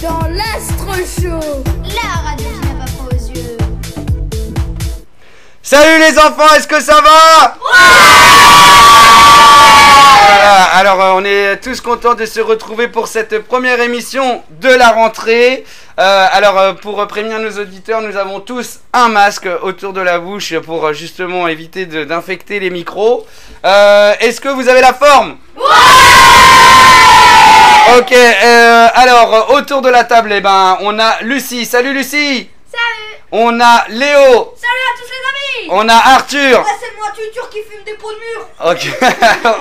dans l'Astro Show, la radio qui n'a pas froid aux yeux. Salut les enfants, est-ce que ça va? Voilà, alors on est tous contents de se retrouver pour cette première émission de la rentrée. Pour prévenir nos auditeurs, nous avons tous un masque autour de la bouche pour justement éviter d'infecter les micros. Est-ce que vous avez la forme? Ok, alors autour de la table, on a Lucie. Salut Lucie. Salut. On a Léo. Salut à tous les amis. On a Arthur. Ouais, c'est moi, Tutur, qui fume des pots de mur. Ok,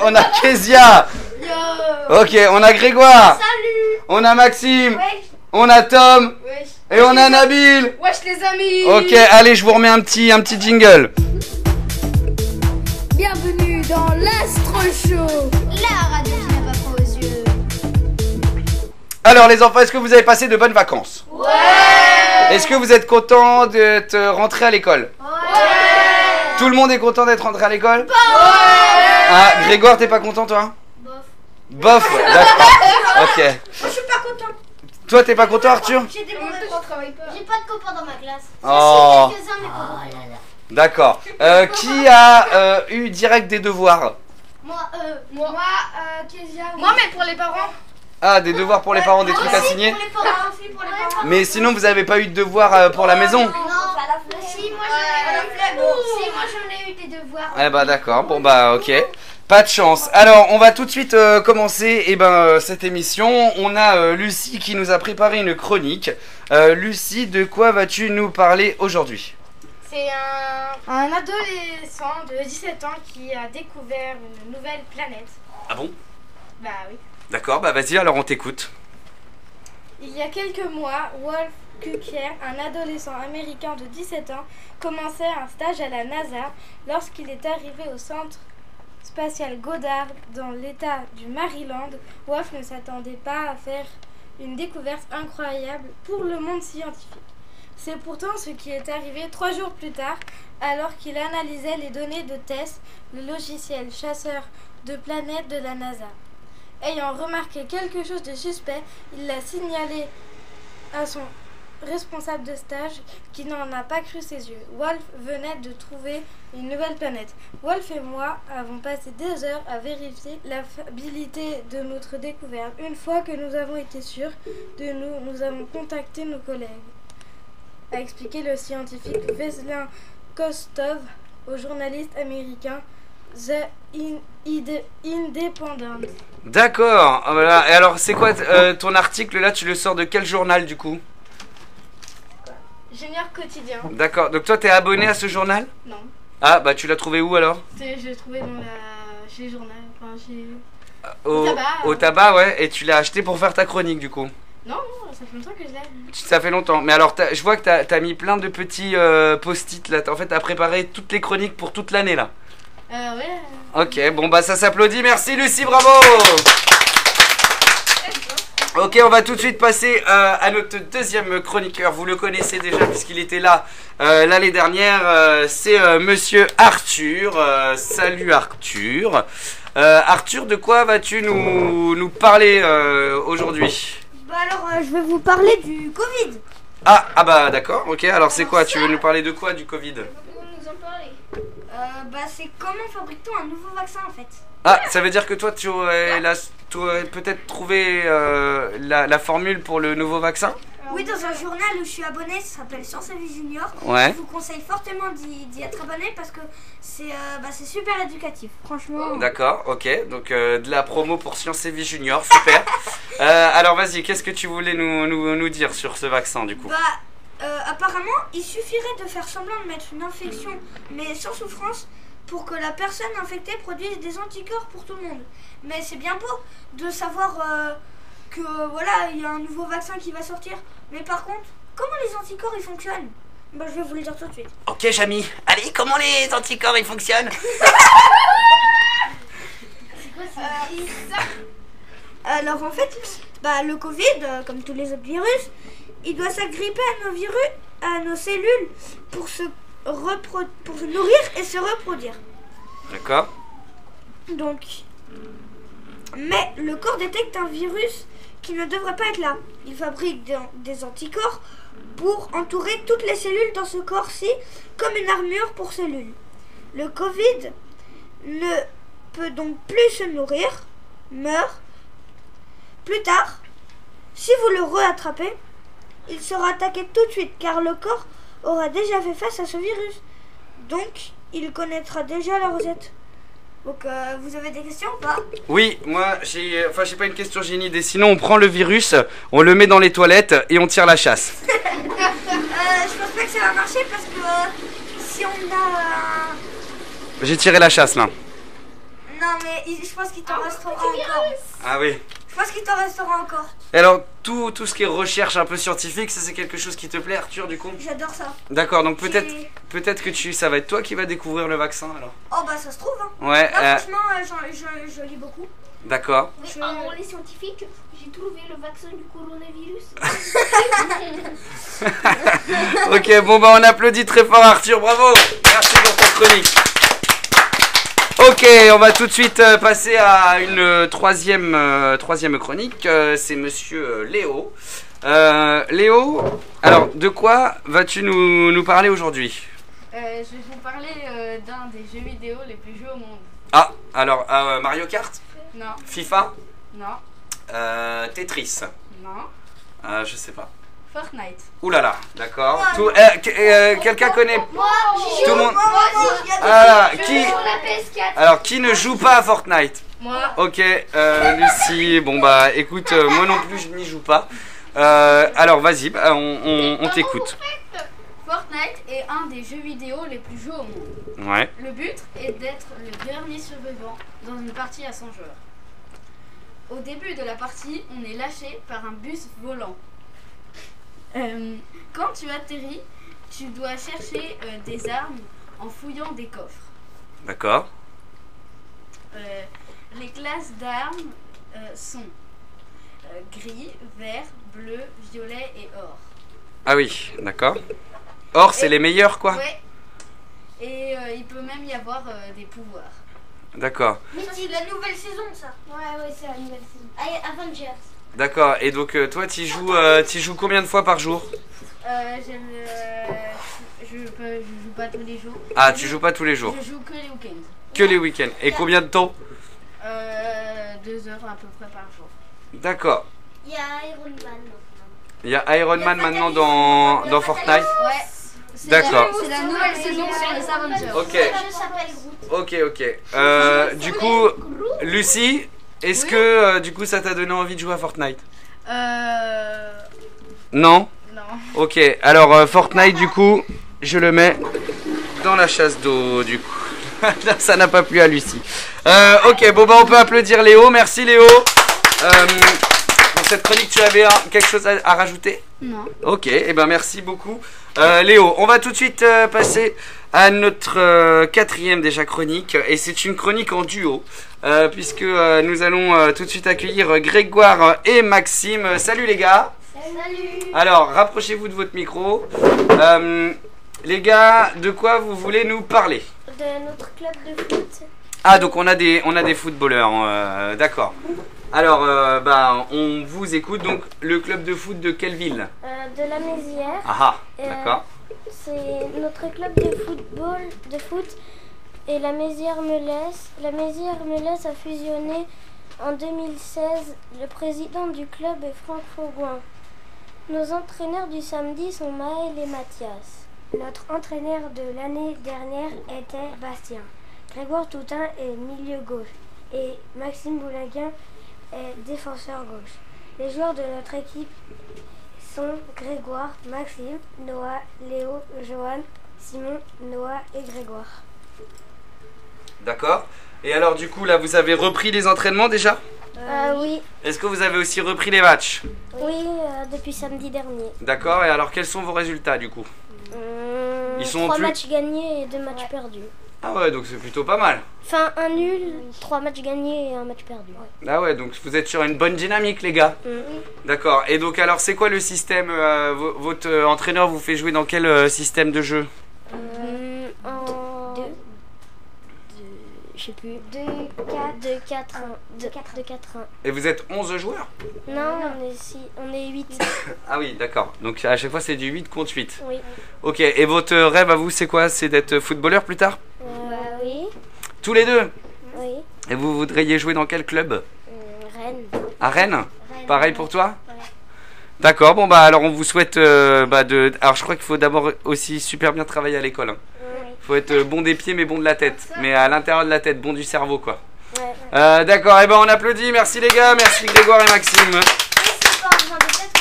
on a Kezia. Yo. Ok, on a Grégoire. Salut. On a Maxime. Wesh. On a Tom. Wesh. Et on a Nabil. Wesh les amis. Ok, allez, je vous remets un petit jingle. bienvenue dans l'Astro Show, La radio qui n'a pas froid aux yeux. Alors les enfants, est-ce que vous avez passé de bonnes vacances? Ouais. Est-ce que vous êtes contents d'être rentrés à l'école? Ouais. Tout le monde est content d'être rentré à l'école? Ouais. Ah, Grégoire, t'es pas content toi? Bof. Bof, d'accord. Ok. Moi je suis pas content. Toi, t'es pas content, Arthur? J'ai des mauvais profs. J'ai pas de copains dans ma classe. Oh. Si, quelques-uns, mais pas beaucoup. D'accord. Qui a eu direct des devoirs? Moi, Kezia. Moi, mais pour les parents. Ah, des devoirs pour les parents, des trucs à signer? Pour les parents aussi, pour les parents. Mais sinon, vous avez pas eu de devoirs pour la maison? Non, si, moi j'en ai eu des devoirs. Eh bah d'accord, bon bah ok. Pas de chance. Alors, on va tout de suite commencer cette émission. On a Lucie qui nous a préparé une chronique. Lucie, de quoi vas-tu nous parler aujourd'hui? C'est un adolescent de 17 ans qui a découvert une nouvelle planète. Ah bon? Bah oui. D'accord, bah vas-y, alors on t'écoute. Il y a quelques mois, Wolf Kukier, un adolescent américain de 17 ans, commençait un stage à la NASA lorsqu'il est arrivé au centre spatial Goddard dans l'état du Maryland. Wolf ne s'attendait pas à faire une découverte incroyable pour le monde scientifique. C'est pourtant ce qui est arrivé 3 jours plus tard, alors qu'il analysait les données de TESS, le logiciel chasseur de planètes de la NASA. Ayant remarqué quelque chose de suspect, il l'a signalé à son responsable de stage qui n'en a pas cru ses yeux. Wolf venait de trouver une nouvelle planète. Wolf et moi avons passé des heures à vérifier la fiabilité de notre découverte. Une fois que nous avons été sûrs de nous avons contacté nos collègues, a expliqué le scientifique Veselin Kostov au journaliste américain The Independent. D'accord, voilà. Et alors, c'est quoi ton article là? Tu le sors de quel journal du coup? Junior quotidien. D'accord, donc toi t'es abonné à ce journal? Non. Ah, bah tu l'as trouvé où alors? Je l'ai trouvé chez les journaux. Enfin, chez... Au tabac. Au tabac, ouais. Et tu l'as acheté pour faire ta chronique du coup? Non, ça fait longtemps que je l'ai. Ça fait longtemps. Mais alors, je vois que t'as mis plein de petits post-it là. En fait, t'as préparé toutes les chroniques pour toute l'année là. Ouais. Ok, bon bah ça s'applaudit. Merci Lucie, bravo. Ok, on va tout de suite passer à notre deuxième chroniqueur. Vous le connaissez déjà puisqu'il était là l'année dernière. C'est Monsieur Arthur. Salut Arthur. Arthur, de quoi vas-tu nous parler aujourd'hui? Bah alors, je vais vous parler du Covid. Ah bah d'accord, ok. Alors c'est quoi? Tu veux nous parler de quoi du Covid? Nous en parler. C'est comment fabrique-t-on un nouveau vaccin en fait? Ah, ça veut dire que toi tu aurais peut-être trouvé la formule pour le nouveau vaccin? Oui, dans un journal où je suis abonné, ça s'appelle Science et Vie Junior. Ouais. Je vous conseille fortement d'y être abonné parce que c'est super éducatif, franchement. D'accord, ok. Donc de la promo pour Science et Vie Junior, super. Alors vas-y, qu'est-ce que tu voulais nous dire sur ce vaccin du coup? Apparemment, il suffirait de faire semblant de mettre une infection, mais sans souffrance, pour que la personne infectée produise des anticorps pour tout le monde. Mais c'est bien beau de savoir que voilà, il y a un nouveau vaccin qui va sortir. Mais par contre, comment les anticorps ils fonctionnent? Bah, je vais vous le dire tout de suite. Ok, Jamy. Allez, comment les anticorps ils fonctionnent? Alors en fait, le Covid, comme tous les autres virus, il doit s'agripper à nos cellules pour se nourrir et se reproduire. D'accord. Donc, mais le corps détecte un virus qui ne devrait pas être là. Il fabrique des anticorps pour entourer toutes les cellules dans ce corps-ci comme une armure pour cellules. Le Covid ne peut donc plus se nourrir, meurt. Plus tard, si vous le re-attrapez, il sera attaqué tout de suite car le corps aura déjà fait face à ce virus. Donc, il connaîtra déjà la recette. Donc, vous avez des questions ou pas? Oui, moi j'ai pas une question, j'ai une idée. Sinon on prend le virus, on le met dans les toilettes et on tire la chasse. Je pense pas que ça va marcher parce que si on a... J'ai tiré la chasse là. Non mais je pense qu'il t'en restera encore. Ah oui. Je pense qu'il t'en restera encore. Et alors tout ce qui est recherche un peu scientifique, ça c'est quelque chose qui te plaît Arthur du coup? J'adore ça. D'accord, donc peut-être que ça va être toi qui va découvrir le vaccin alors. Oh bah ça se trouve hein. Ouais. Là, franchement je lis beaucoup. D'accord. Oui, avant les scientifiques, j'ai trouvé le vaccin du coronavirus. Ok, bon bah on applaudit très fort Arthur, bravo. Merci pour ta chronique. Ok, on va tout de suite passer à une troisième chronique. C'est monsieur Léo. Léo, alors de quoi vas-tu nous parler aujourd'hui? Je vais vous parler d'un des jeux vidéo les plus joués au monde. Ah, alors Mario Kart, Non, FIFA, non, Tetris, non. je sais pas. Fortnite. Ouh là là, d'accord. Quelqu'un connaît? Moi, Tout le monde. Il y a des- Ah, je qui? joue sur la PS4. Alors qui ne joue pas à Fortnite? Moi. Ok, Lucie, bon bah écoute, moi non plus je n'y joue pas. Alors vas-y, bah, on t'écoute. Fortnite est un des jeux vidéo les plus joués au monde. Ouais. Le but est d'être le dernier survivant dans une partie à 100 joueurs. Au début de la partie, on est lâché par un bus volant. Quand tu atterris, tu dois chercher des armes en fouillant des coffres. D'accord. Les classes d'armes sont gris, vert, bleu, violet et or. Ah oui, d'accord. Or, c'est les meilleurs quoi. Ouais. Et il peut même y avoir des pouvoirs. D'accord. Mais c'est la nouvelle saison ça. Ouais, c'est la nouvelle saison. Allez, Avengers. D'accord. Et donc toi, tu joues combien de fois par jour? Je joue pas tous les jours. Ah, tu joues pas tous les jours. Je joue que les week-ends. Que les week-ends. Et combien de temps? 2 heures à peu près par jour. D'accord. Il y a Iron Man maintenant. Il y a Iron Man maintenant dans Fortnite. Ouais. D'accord. C'est la nouvelle saison sur les Avengers. Ok. Le jeu s'appelle Groot. Ok. Du coup, Lucie, est-ce que du coup ça t'a donné envie de jouer à Fortnite? Non? Non. Ok. Alors Fortnite du coup, je le mets dans la chasse d'eau du coup. Ça n'a pas plu à Lucie. Ok. Bon bah on peut applaudir Léo. Merci Léo. Pour cette chronique, tu avais quelque chose à rajouter? Non. Ok, et ben merci beaucoup Léo. On va tout de suite passer à notre quatrième déjà chronique. Et c'est une chronique en duo, puisque nous allons tout de suite accueillir Grégoire et Maxime. Salut les gars. Salut. Alors, rapprochez-vous de votre micro. Les gars, de quoi vous voulez nous parler? De notre club de foot. Ah, donc on a des footballeurs, d'accord. Alors, on vous écoute. Donc, le club de foot de quelle ville? De la Mézières. Ah, d'accord. C'est notre club de foot et la Mézières-Melès. La Mézières-Melès a fusionné en 2016. Le président du club est Franck Faugoin. Nos entraîneurs du samedi sont Maël et Mathias. Notre entraîneur de l'année dernière était Bastien. Grégoire Toutain est milieu gauche et Maxime Boulinguin est défenseur gauche. Les joueurs de notre équipe sont Grégoire, Maxime, Noah, Léo, Johan, Simon, Noah et Grégoire. D'accord. Et alors, du coup, là, vous avez repris les entraînements déjà? Oui, Est-ce que vous avez aussi repris les matchs? depuis samedi dernier. D'accord. Et alors, quels sont vos résultats du coup? Ils sont 3 plus- matchs gagnés et 2 matchs perdus. Ah ouais, donc c'est plutôt pas mal. Enfin, un nul, 3 matchs gagnés et un match perdu. Ah ouais, donc vous êtes sur une bonne dynamique, les gars. D'accord. Et donc, alors, c'est quoi le système? Votre entraîneur vous fait jouer dans quel système de jeu? Je je sais plus. 2, 4, 1. Et vous êtes 11 joueurs? Non, on est 8. Ah oui, d'accord. Donc à chaque fois c'est du 8 contre 8. Oui. Ok, et votre rêve à vous c'est quoi? C'est d'être footballeur plus tard? Oui. Tous les deux? Oui. Et vous voudriez jouer dans quel club? Rennes. À Rennes? Pareil pour toi? D'accord, bon bah alors on vous souhaite Alors je crois qu'il faut d'abord aussi super bien travailler à l'école. Hein. Faut être bon des pieds mais bon de la tête. Mais à l'intérieur de la tête, bon du cerveau quoi. D'accord, et ben on applaudit, merci les gars, merci Grégoire et Maxime. C'est pas en faisant des têtes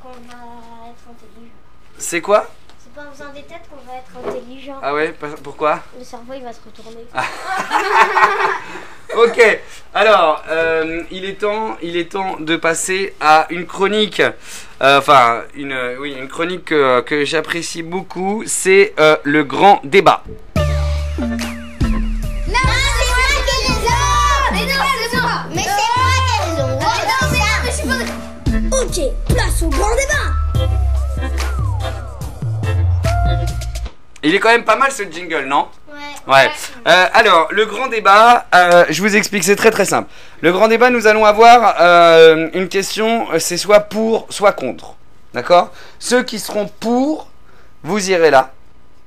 qu'on va être intelligent. C'est quoi? C'est pas en faisant des têtes qu'on va être intelligent. Ah ouais, pourquoi? Le cerveau il va se retourner. Ok, alors il est temps de passer à une chronique, une chronique que j'apprécie beaucoup, c'est le grand débat. Non, c'est moi qui les ai. Mais non, c'est moi. Mais c'est moi qui les ai. Mais je suis pas... Ok, place au grand débat. Il est quand même pas mal ce jingle, non? Ouais. Ouais. Alors, le grand débat, je vous explique, c'est très très simple. Le grand débat, nous allons avoir une question, c'est soit pour, soit contre. D'accord? Ceux qui seront pour, vous irez là,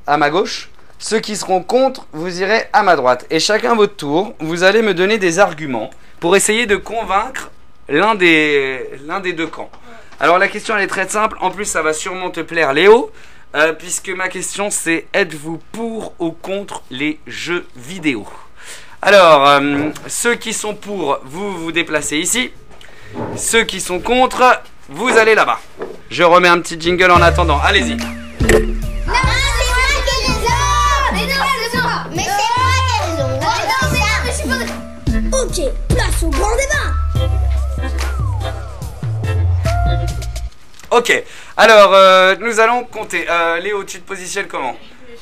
à ma gauche. Ceux qui seront contre, vous irez à ma droite. Et chacun votre tour, vous allez me donner des arguments pour essayer de convaincre l'un des deux camps. Alors la question elle est très simple, en plus ça va sûrement te plaire Léo, puisque ma question c'est: êtes-vous pour ou contre les jeux vidéo? Alors, ceux qui sont pour, vous vous déplacez ici. Ceux qui sont contre, vous allez là-bas. Je remets un petit jingle en attendant, allez-y. Non, c'est moi qui les ai. Mais non, c'est moi. Mais c'est moi qui les ai. Mais je suis pas... Ok, place au grand débat. Ok, alors nous allons compter. Léo, tu te positionnes comment?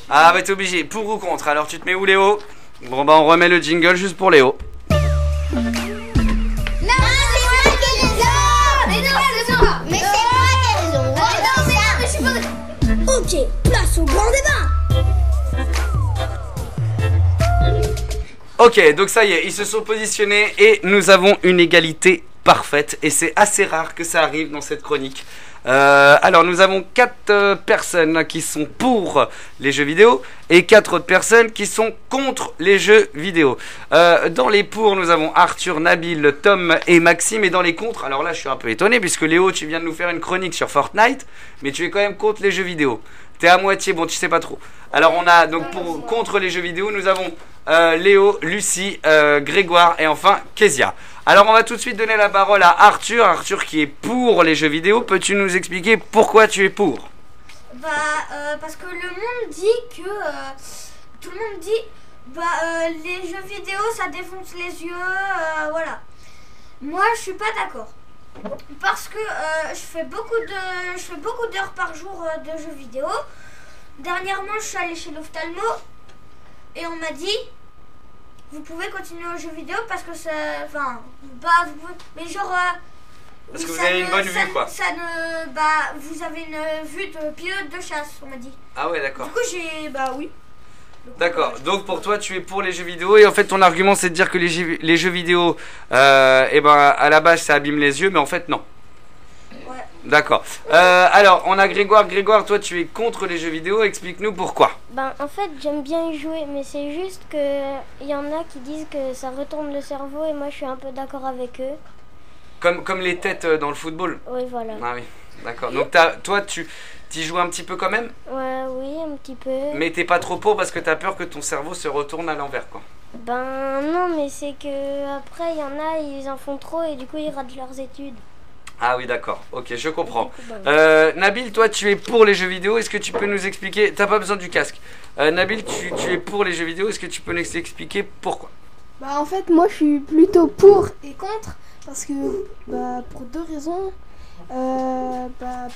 Ah bah t'es obligé, pour ou contre? Alors tu te mets où Léo? Bon bah on remet le jingle juste pour Léo. Non, c'est moi qui les ai. Mais non, c'est moi. Mais c'est moi qui les ai. Mais je suis pas... Ok, place au grand débat. Ok, donc ça y est, ils se sont positionnés et nous avons une égalité parfaite. Et c'est assez rare que ça arrive dans cette chronique. Alors nous avons 4 personnes qui sont pour les jeux vidéo et 4 autres personnes qui sont contre les jeux vidéo. Dans les pour, nous avons Arthur, Nabil, Tom et Maxime. Et dans les contre, alors là je suis un peu étonné puisque Léo, tu viens de nous faire une chronique sur Fortnite, mais tu es quand même contre les jeux vidéo. T'es à moitié, bon tu sais pas trop. Alors on a donc pour contre les jeux vidéo, nous avons Léo, Lucie, Grégoire et enfin Kezia. Alors on va tout de suite donner la parole à Arthur. Arthur qui est pour les jeux vidéo. Peux-tu nous expliquer pourquoi tu es pour? Parce que le monde dit que... tout le monde dit... les jeux vidéo ça défonce les yeux, voilà. Moi je suis pas d'accord. Parce que je fais beaucoup d'heures par jour de jeux vidéo. Dernièrement je suis allée chez l'ophtalmo et on m'a dit: vous pouvez continuer aux jeux vidéo parce que ça... Enfin, vous pouvez... Mais genre... parce que vous avez une bonne vue quoi. Ça ne... vous avez une vue de pilote de chasse, on m'a dit. Ah ouais, d'accord. Du coup j'ai... oui. D'accord, donc pour toi tu es pour les jeux vidéo et en fait ton argument c'est de dire que les jeux vidéo, à la base ça abîme les yeux, mais en fait non. Ouais. D'accord. Alors on a Grégoire. Grégoire, toi tu es contre les jeux vidéo, explique-nous pourquoi. En fait j'aime bien y jouer, mais c'est juste que il y en a qui disent que ça retourne le cerveau et moi je suis un peu d'accord avec eux. Comme les têtes dans le football. Oui, voilà. Ah oui, d'accord. Donc toi tu y joues un petit peu quand même? Ouais, oui, un petit peu. Mais t'es pas trop pour parce que t'as peur que ton cerveau se retourne à l'envers quoi. Non, mais c'est que après il y en a, ils en font trop et du coup ils ratent leurs études. Ah oui, d'accord, ok, je comprends. Nabil, toi tu es pour les jeux vidéo, est-ce que tu peux nous expliquer? T'as pas besoin du casque. Nabil, tu es pour les jeux vidéo, est-ce que tu peux nous expliquer pourquoi? En fait moi je suis plutôt pour et contre parce que pour 2 raisons.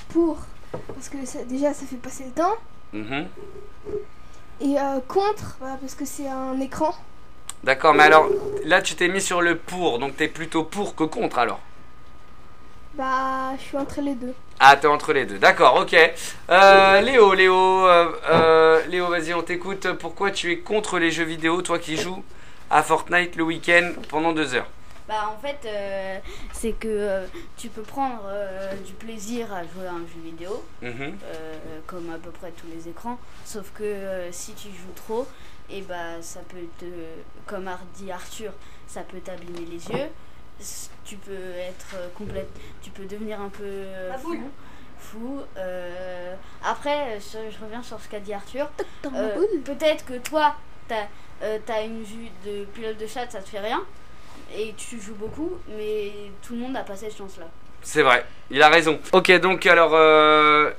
Pour parce que déjà ça fait passer le temps. Et contre parce que c'est un écran. D'accord, mais alors là tu t'es mis sur le pour, donc t'es plutôt pour que contre alors? Je suis entre les deux. Ah, t'es entre les deux. D'accord, ok. Léo, vas-y, on t'écoute. Pourquoi tu es contre les jeux vidéo, toi qui joues à Fortnite le week-end pendant 2 heures? Bah en fait, c'est que tu peux prendre du plaisir à jouer à un jeu vidéo, comme à peu près tous les écrans, sauf que si tu joues trop, et bah ça peut te, comme a dit Arthur, ça peut t'abîmer les yeux, tu peux être tu peux devenir un peu fou. Après, je reviens sur ce qu'a dit Arthur, peut-être que toi, t'as une vue de pilote de chat, ça te fait rien. Et tu joues beaucoup, mais tout le monde n'a pas cette chance-là. C'est vrai, il a raison. Ok, donc alors,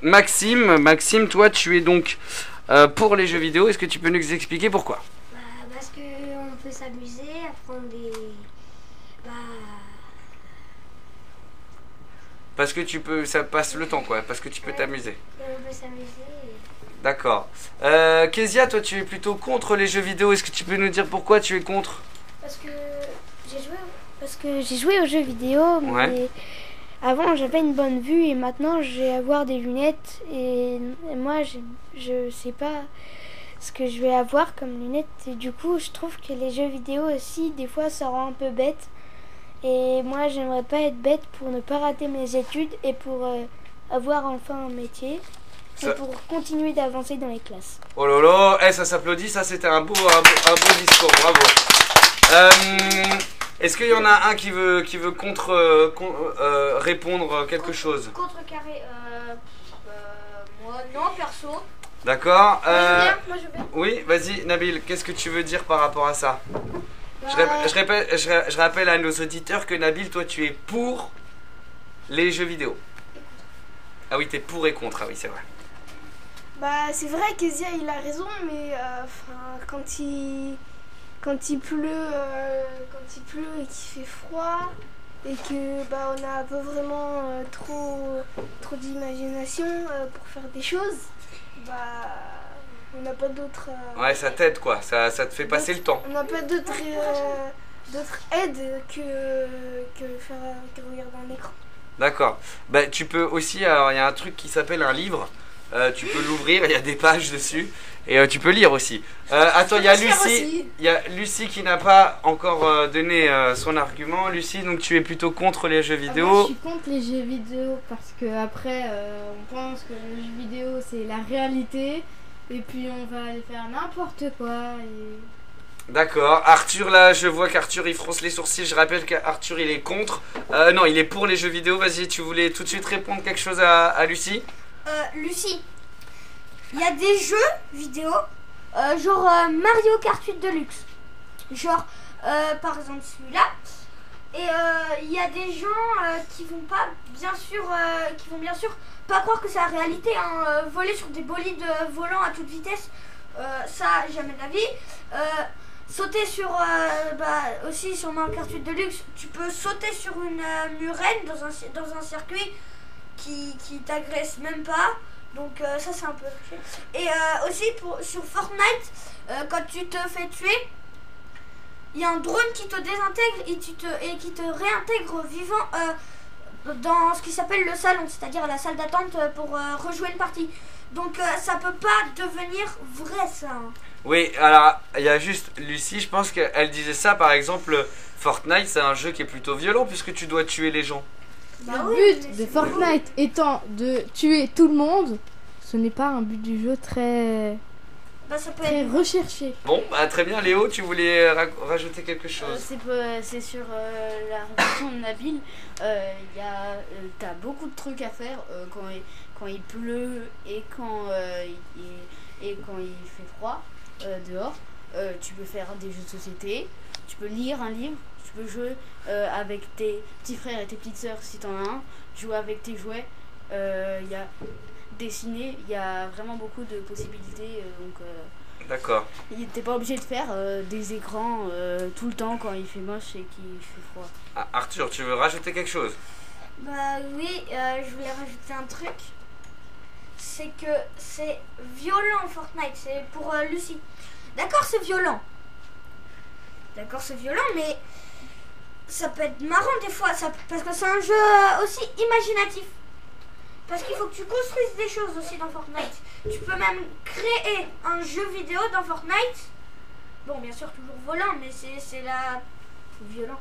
Maxime, toi tu es donc pour les jeux vidéo. Est-ce que tu peux nous expliquer pourquoi? Parce qu'on peut s'amuser, apprendre des... Parce que ça passe le temps quoi, parce que tu peux t'amuser. On peut s'amuser. D'accord. Kezia, toi tu es plutôt contre les jeux vidéo. Est-ce que tu peux nous dire pourquoi tu es contre? Parce que j'ai joué aux jeux vidéo, mais avant j'avais une bonne vue et maintenant je vais avoir des lunettes et moi je sais pas ce que je vais avoir comme lunettes et du coup je trouve que les jeux vidéo aussi des fois ça rend un peu bête et moi j'aimerais pas être bête pour ne pas rater mes études et pour avoir enfin un métier et pour continuer d'avancer dans les classes. Oh là là, ça s'applaudit, ça c'était un beau discours, bravo. Est-ce qu'il y en a un qui veut répondre quelque chose? Contrecarré, moi non, perso. D'accord. Moi je veux bien. Oui, vas-y Nabil, qu'est-ce que tu veux dire par rapport à ça? Je rappelle à nos auditeurs que Nabil, toi tu es pour les jeux vidéo. Ah oui, t'es pour et contre, ah oui c'est vrai. C'est vrai qu'Ezia il a raison, mais quand il pleut et qu'il fait froid et que on n'a pas vraiment trop d'imagination pour faire des choses, on n'a pas d'autre. Ouais, ça t'aide quoi, ça te fait passer le temps. On n'a pas d'autre aide que regarder un écran. D'accord. Tu peux aussi, alors il y a un truc qui s'appelle un livre. Tu peux l'ouvrir, il y a des pages dessus et tu peux lire aussi. Attends, il y a Lucie qui n'a pas encore donné son argument. Lucie, donc tu es plutôt contre les jeux vidéo? Moi, je suis contre les jeux vidéo parce que après on pense que les jeux vidéo c'est la réalité et puis on va aller faire n'importe quoi. D'accord. Arthur, là, je vois qu'Arthur il fronce les sourcils. Je rappelle qu'Arthur il est contre. Non, il est pour les jeux vidéo. Vas-y, tu voulais tout de suite répondre quelque chose à Lucie? Lucie, il y a des jeux vidéo, genre Mario Kart 8 Deluxe, genre par exemple celui-là, et il y a des gens qui vont bien sûr pas croire que c'est la réalité, hein, voler sur des bolides volants à toute vitesse, ça jamais de la vie. Sauter sur aussi sur Mario Kart 8 Deluxe, tu peux sauter sur une murène dans un circuit qui t'agresse même pas, donc ça c'est un peu et aussi sur Fortnite, quand tu te fais tuer, il y a un drone qui te désintègre et qui te réintègre vivant dans ce qui s'appelle le salon, c'est-à-dire la salle d'attente pour rejouer une partie, donc ça peut pas devenir vrai ça, hein. Oui, alors il y a juste Lucie, je pense qu'elle disait ça, par exemple Fortnite c'est un jeu qui est plutôt violent puisque tu dois tuer les gens. Le but de Fortnite étant de tuer tout le monde, ce n'est pas un but du jeu très recherché. Bon, très bien. Léo, tu voulais rajouter quelque chose? C'est sur la réflexion de Nabil. T'as beaucoup de trucs à faire quand il pleut et quand il fait froid dehors. Tu peux faire des jeux de société, tu peux lire un livre. Tu peux jouer avec tes petits frères et tes petites sœurs si t'en as un, jouer avec tes jouets, y a dessiner, il y a vraiment beaucoup de possibilités. D'accord. T'es pas obligé de faire des écrans tout le temps quand il fait moche et qu'il fait froid. Ah, Arthur, tu veux rajouter quelque chose? Oui, je voulais rajouter un truc. C'est que c'est violent Fortnite, c'est pour Lucie. D'accord, c'est violent. D'accord, c'est violent, mais ça peut être marrant des fois, parce que c'est un jeu aussi imaginatif. Parce qu'il faut que tu construises des choses aussi dans Fortnite. Tu peux même créer un jeu vidéo dans Fortnite. Bon, bien sûr, toujours volant, mais c'est la... violent.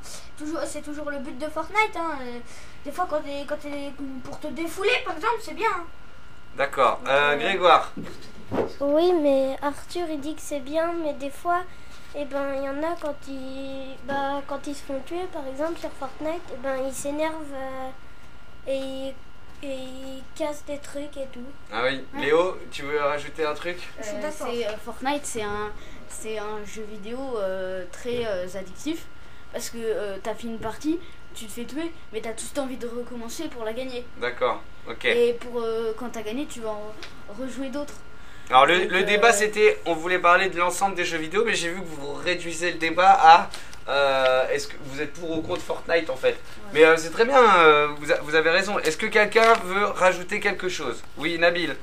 C'est toujours le but de Fortnite. Hein. Des fois, quand pour te défouler, par exemple, c'est bien. Hein. D'accord. Grégoire. Oui, mais Arthur il dit que c'est bien, mais des fois, eh ben, il y en a quand ils se font tuer, par exemple sur Fortnite, eh ben, ils s'énervent et ils cassent des trucs et tout. Ah oui. Léo, tu veux rajouter un truc? Fortnite, c'est un jeu vidéo très addictif. Parce que t'as fait une partie, tu te fais tuer, mais t'as tout de suite envie de recommencer pour la gagner. D'accord, ok. Et quand t'as gagné, tu vas en rejouer d'autres. Alors le débat c'était, on voulait parler de l'ensemble des jeux vidéo, mais j'ai vu que vous réduisez le débat à est-ce que vous êtes pour ou contre Fortnite en fait. Ouais. Mais c'est très bien, vous avez raison. Est-ce que quelqu'un veut rajouter quelque chose? Oui, Nabil.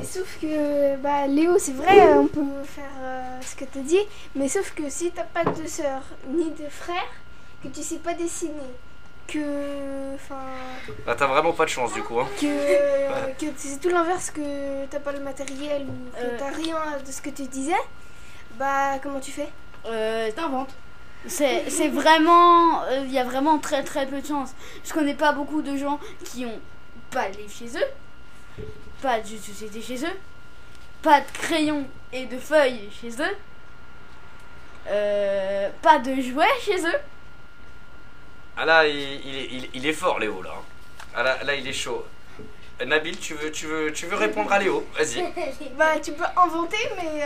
Sauf que, Léo, c'est vrai, on peut faire ce que tu dis, mais sauf que si t'as pas de soeur ni de frère, que tu sais pas dessiner, que. Bah, t'as vraiment pas de chance du coup. Hein. Que c'est tout l'inverse, que t'as pas le matériel ou que t'as rien de ce que tu disais, comment tu fais? T'inventes. C'est vraiment. Il y a vraiment très très peu de chance. Je connais pas beaucoup de gens qui ont pas de livre chez eux. Pas de jeux de société chez eux, pas de crayons et de feuilles chez eux, pas de jouets chez eux. Ah là, il est fort Léo là. Ah là il est chaud. Nabil, tu veux répondre à Léo? Vas-y. Tu peux inventer, mais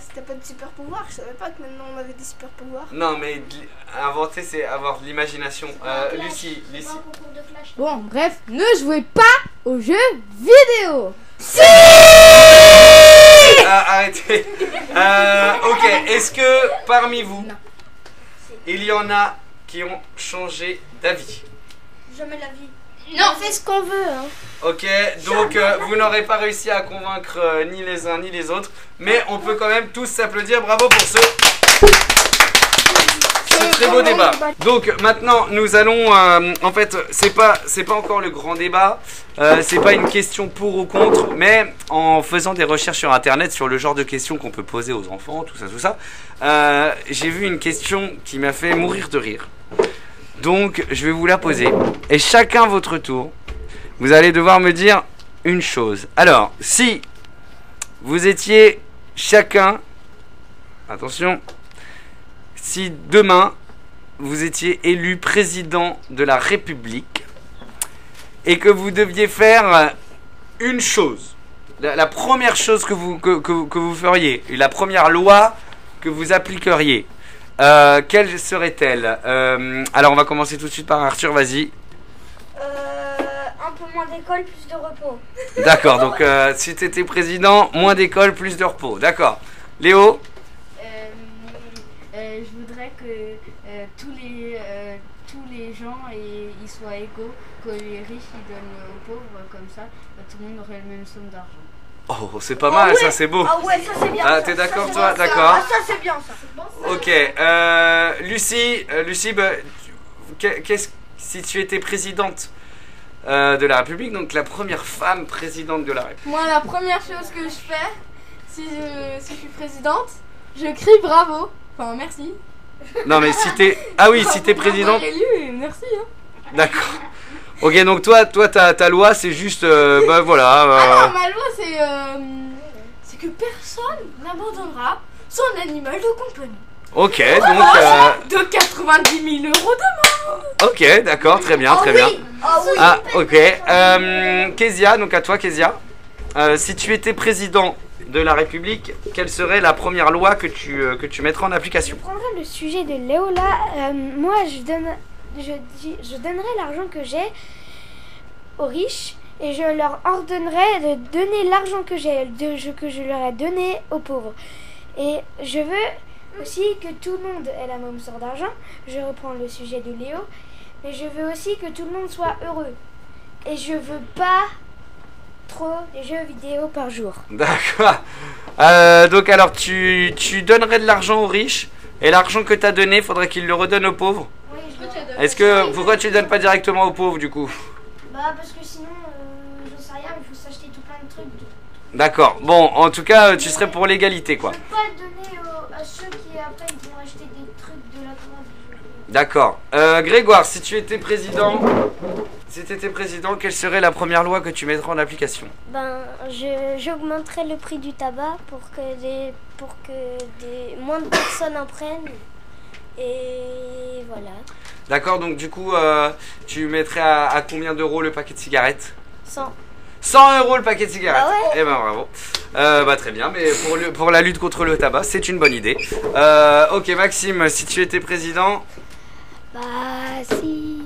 si t'as pas de super pouvoir, je savais pas que maintenant on avait des super pouvoirs. Non, mais inventer, c'est avoir de l'imagination. Lucie. Bon, bref, ne jouez pas aux jeux vidéo. Si arrêtez. Ok, est-ce que parmi vous, il y en a qui ont changé d'avis? Jamais la vie. Non, on fait ce qu'on veut. Hein. Ok, donc vous n'aurez pas réussi à convaincre ni les uns ni les autres, mais on peut quand même tous s'applaudir. Bravo pour ce très beau débat. Donc maintenant nous allons, en fait c'est pas encore le grand débat, c'est pas une question pour ou contre, mais en faisant des recherches sur internet sur le genre de questions qu'on peut poser aux enfants, tout ça, j'ai vu une question qui m'a fait mourir de rire. Donc je vais vous la poser et chacun votre tour, vous allez devoir me dire une chose. Alors si vous étiez chacun, attention, si demain vous étiez élu président de la République et que vous deviez faire une chose, la première chose que vous feriez, la première loi que vous appliqueriez, quelle serait-elle? Alors on va commencer tout de suite par Arthur, vas-y. Un peu moins d'école, plus de repos. D'accord, donc si tu étais président, moins d'école, plus de repos. D'accord. Léo? Je voudrais que tous les gens ils soient égaux, que les riches ils donnent aux pauvres, comme ça tout le monde aurait la même somme d'argent. Oh, c'est pas mal, ça c'est beau. Ah ouais, ça c'est bien. Ah, t'es d'accord toi? D'accord. Ah, ça c'est bien ça. Ok, Lucie, si tu étais présidente de la République, donc la première femme présidente de la République. Moi, la première chose que je fais, si je suis présidente, je crie bravo. Enfin, merci. Non, mais si t'es... Ah oui, si t'es présidente... Élu, merci. Hein. D'accord. Ok, donc toi ta loi, c'est juste... voilà... Ah non, ma loi, c'est que personne n'abandonnera son animal de compagnie. Ok, donc... De 90 000 € d'amende. Ok, d'accord, très bien, très bien. Ah, ok. Kezia, donc à toi, Kezia. Si tu étais président de la République, quelle serait la première loi que tu mettrais en application? Je prendrais le sujet de Léo là. Moi, je donnerais l'argent que j'ai aux riches et je leur ordonnerais de donner l'argent que je leur ai donné aux pauvres. Et je veux aussi que tout le monde ait la même sorte d'argent. Je reprends le sujet de Léo. Mais je veux aussi que tout le monde soit heureux. Et je veux pas trop les jeux vidéo par jour. D'accord. Donc alors tu donnerais de l'argent aux riches et l'argent que tu as donné, faudrait qu'ils le redonnent aux pauvres. Oui, Pourquoi tu le donnes pas directement aux pauvres du coup? Bah Bah parce que sinon, j'en sais rien, il faut s'acheter tout plein de trucs. D'accord. Bon, en tout cas, tu serais pour l'égalité, quoi. Je peux pas le donner à ceux qui après ils vont acheter des trucs de la commande. D'accord. Grégoire, si tu étais président, quelle serait la première loi que tu mettrais en application? Ben, j'augmenterai le prix du tabac pour que moins de personnes en prennent. Et voilà. D'accord, donc du coup, tu mettrais à combien d'euros le paquet de cigarettes? 100. 100 euros le paquet de cigarettes. Ah ouais. Eh ben bravo. Bah très bien, mais pour la lutte contre le tabac, c'est une bonne idée. Ok Maxime, si tu étais président. Bah si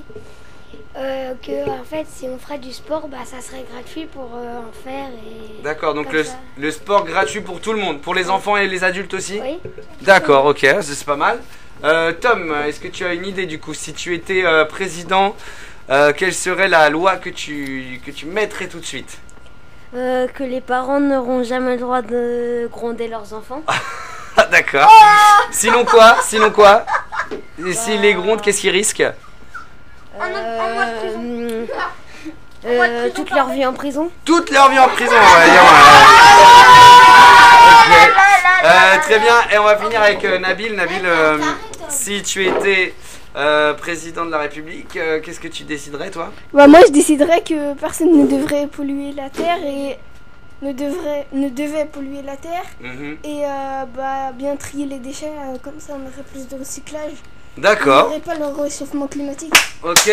en fait si on ferait du sport, bah ça serait gratuit pour en faire et. D'accord, donc comme ça. le sport gratuit pour tout le monde, pour les enfants et les adultes aussi. Oui. D'accord, ok, c'est pas mal. Tom, est-ce que tu as une idée du coup, si tu étais président, quelle serait la loi que tu mettrais tout de suite? Que les parents n'auront jamais le droit de gronder leurs enfants. Ah, d'accord. Sinon quoi? Et s'ils les grondent, qu'est-ce qu'ils risquent? Un mois de prison. Toute leur vie en prison. Toute leur vie en prison, on va dire. Ok. Très bien, et on va finir avec Nabil. Nabil, si tu étais président de la République, qu'est-ce que tu déciderais, toi? Bah, moi, je déciderais que personne ne devrait polluer la terre et ne devait polluer la terre et bah, bien trier les déchets, comme ça on aurait plus de recyclage. D'accord. On n'aurait pas le réchauffement climatique. Ok,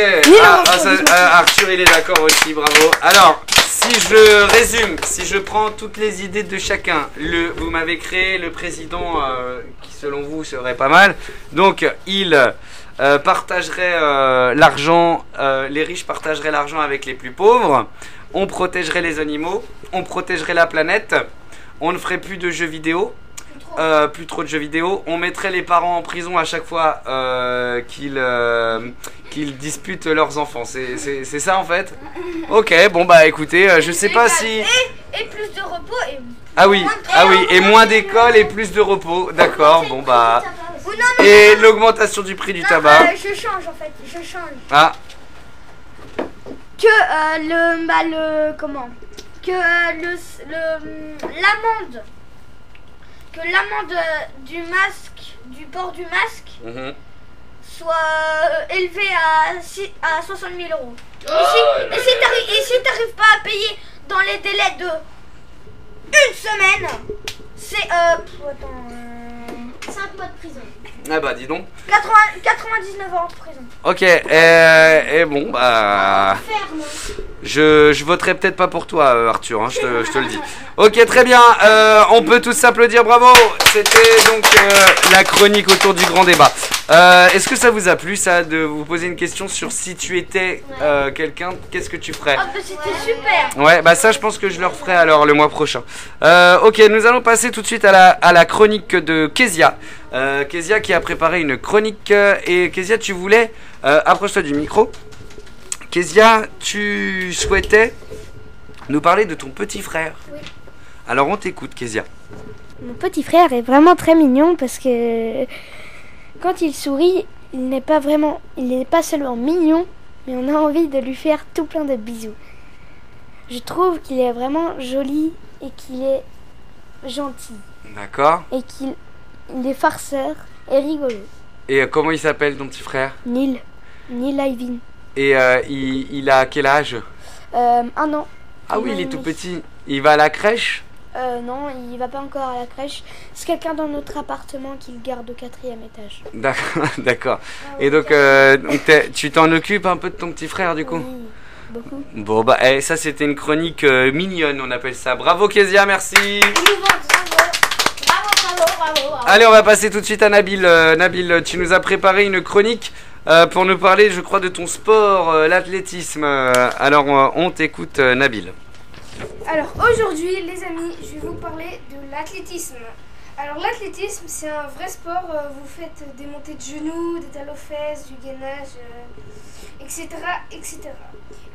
Arthur il est d'accord aussi, bravo. Alors, si je résume, si je prends toutes les idées de chacun, vous m'avez créé le président qui selon vous serait pas mal. Donc, il partagerait l'argent, les riches partageraient l'argent avec les plus pauvres, on protégerait les animaux, on protégerait la planète, on ne ferait plus de jeux vidéo. Plus trop de jeux vidéo. On mettrait les parents en prison à chaque fois qu'ils disputent leurs enfants. C'est ça en fait. Ok, bon bah écoutez, je sais pas si. Et plus de repos et. Ah oui, et moins d'école et plus de repos. D'accord, bon bah. Et l'augmentation du prix du tabac. Je change en fait, je change. Ah. Que l'amende du masque, du port du masque, soit élevée à 60 000 euros. Et si t'arrives pas à payer dans les délais de une semaine, c'est 5 mois de prison. Ah bah dis donc. 99 ans de prison. Ok, et bon bah. Je voterai peut-être pas pour toi Arthur, hein, je te le dis. Ok, très bien, on peut tous s'applaudir, bravo. C'était donc la chronique autour du grand débat. Est-ce que ça vous a plu ça de vous poser une question sur si tu étais quelqu'un, qu'est-ce que tu ferais? Ah bah c'était super. Ouais, bah ça je pense que je le referai alors le mois prochain. Ok, nous allons passer tout de suite à la chronique de Kezia. Kezia qui a préparé une chronique et Kezia tu voulais, approche-toi du micro. Kezia, tu souhaitais nous parler de ton petit frère. Oui. Alors on t'écoute Kezia. Mon petit frère est vraiment très mignon parce que quand il sourit, il n'est pas seulement mignon, mais on a envie de lui faire tout plein de bisous. Je trouve qu'il est vraiment joli et qu'il est gentil. D'accord. Et qu'il est farceur et rigolo. Et comment il s'appelle ton petit frère? Neil Ivan. Et il a quel âge? 1 an. Ah oui, il est tout petit. Il va à la crèche? Non, il va pas encore à la crèche. C'est quelqu'un dans notre appartement qui le garde au 4e étage. D'accord. Et donc, tu t'en occupes un peu de ton petit frère du coup? Oui, beaucoup. Bon bah, ça c'était une chronique mignonne, on appelle ça. Bravo Kezia, merci. Bravo. Allez, on va passer tout de suite à Nabil. Nabil, tu nous as préparé une chronique pour nous parler, je crois, de ton sport, l'athlétisme. Alors, on t'écoute, Nabil. Alors aujourd'hui les amis, je vais vous parler de l'athlétisme. Alors l'athlétisme c'est un vrai sport, vous faites des montées de genoux, des talons aux fesses, du gainage, etc.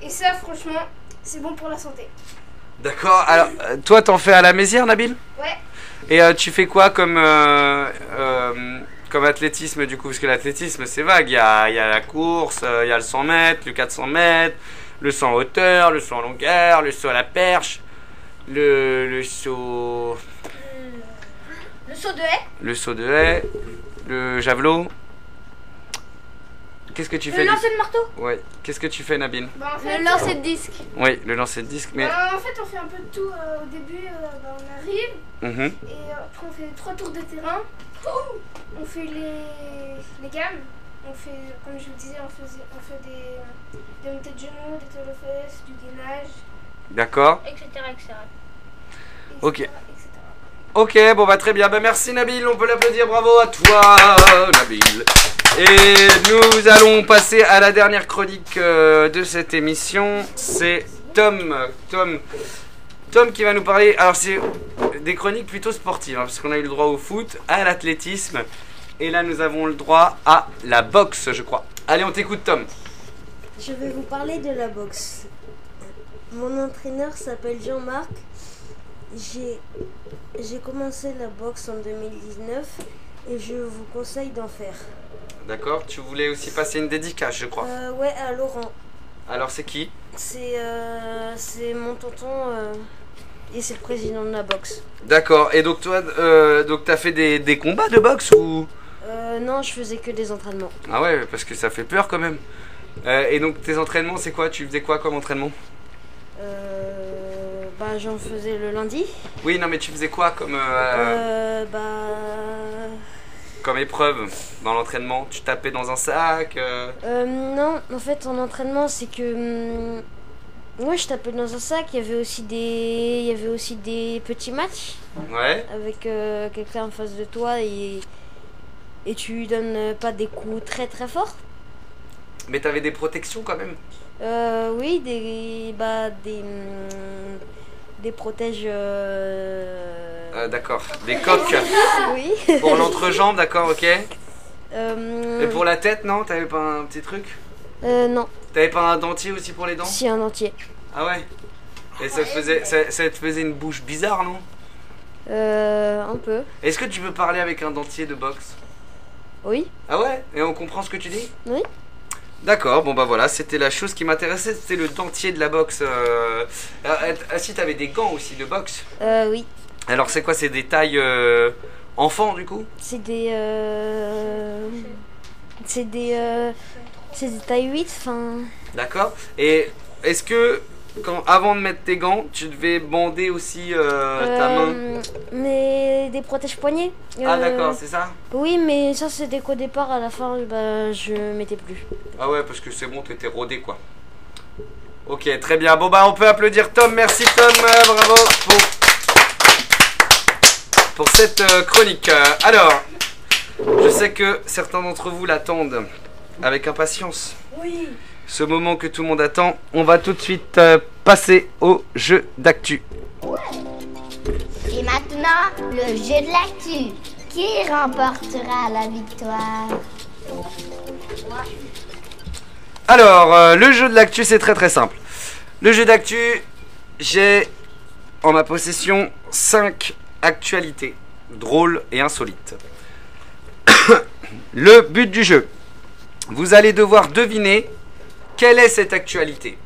Et ça franchement c'est bon pour la santé. D'accord, alors toi t'en fais à la Mézières Nabil? Ouais. Et tu fais quoi comme Comme athlétisme du coup, parce que l'athlétisme c'est vague, il y a la course, il y a le 100 mètres, le 400 mètres, le saut en hauteur, le saut en longueur, le saut à la perche, le saut... Le saut de haie. Le saut de haie, le javelot. Qu'est-ce que tu fais? Le lancer de marteau. Ouais. Qu'est-ce que tu fais, Nabil? Bah, en fait, Le lancer de disque. Oui, le lancer de disque, mais... bah, en fait, on fait un peu de tout. Au début, bah, on arrive Mhm. et après, on fait 3 tours de terrain. On fait les gammes. On fait, comme je vous disais, on fait des montées de genoux, des tours de fesses, du gainage, D'accord. Etc. etc. Ok. etc. Ok, bon bah très bien. Bah merci Nabil, on peut l'applaudir, bravo à toi Nabil. Et nous allons passer à la dernière chronique de cette émission. C'est Tom qui va nous parler. Alors c'est des chroniques plutôt sportives, hein, parce qu'on a eu le droit au foot, à l'athlétisme, et là nous avons le droit à la boxe, je crois. Allez, on t'écoute Tom. Je vais vous parler de la boxe. Mon entraîneur s'appelle Jean-Marc. J'ai commencé la boxe en 2019 et je vous conseille d'en faire. D'accord, tu voulais aussi passer une dédicace, je crois. Ouais, à Laurent. Alors c'est qui? C'est mon tonton et c'est le président de la boxe. D'accord, et donc toi, t'as fait des combats de boxe ou? Non, je faisais que des entraînements. Ah ouais, parce que ça fait peur quand même. Et donc tes entraînements, c'est quoi? Tu faisais quoi comme entraînement? Bah, j'en faisais le lundi. Oui, non, mais tu faisais quoi comme, comme épreuve dans l'entraînement? Tu tapais dans un sac Non, en fait, en entraînement, c'est que moi, je tapais dans un sac. Il y avait aussi des petits matchs. Ouais. Avec quelqu'un en face de toi et tu lui donnes pas des coups très très forts. Mais t'avais des protections quand même? Oui, des protèges. D'accord, des coques. Oui. Pour l'entrejambe, d'accord, ok. Et Et pour la tête, non? T'avais pas un petit truc? Non, T'avais pas un dentier aussi pour les dents? si un entier. Ah ouais? Et ça te faisait une bouche bizarre, non? Un peu. Est-ce que tu peux parler avec un dentier de boxe? Oui. Ah ouais? Et on comprend ce que tu dis? Oui. D'accord, bon bah voilà, c'était la chose qui m'intéressait, c'était le dentier de la boxe. Si t'avais des gants aussi de boxe. Oui. Alors c'est quoi, c'est des tailles enfants du coup? C'est des tailles 8, enfin. D'accord. Et est-ce que avant de mettre tes gants, tu devais bander aussi ta main? Mais des protèges poignets. Ah d'accord, c'est ça? Oui, mais ça c'était qu'au départ, à la fin, bah, je mettais plus. Ah ouais, parce que c'est bon, t'étais rodé quoi. Ok, très bien. Bon bah on peut applaudir Tom. Merci Tom, bravo pour cette chronique. Alors, je sais que certains d'entre vous l'attendent avec impatience. Oui. Ce moment que tout le monde attend. On va tout de suite passer au jeu d'actu. Et maintenant, le jeu de l'actu. Qui remportera la victoire? Alors, le jeu de l'actu, c'est très très simple. Le jeu d'actu, j'ai en ma possession 5 actualités drôles et insolites. Le but du jeu, vous allez devoir deviner quelle est cette actualité.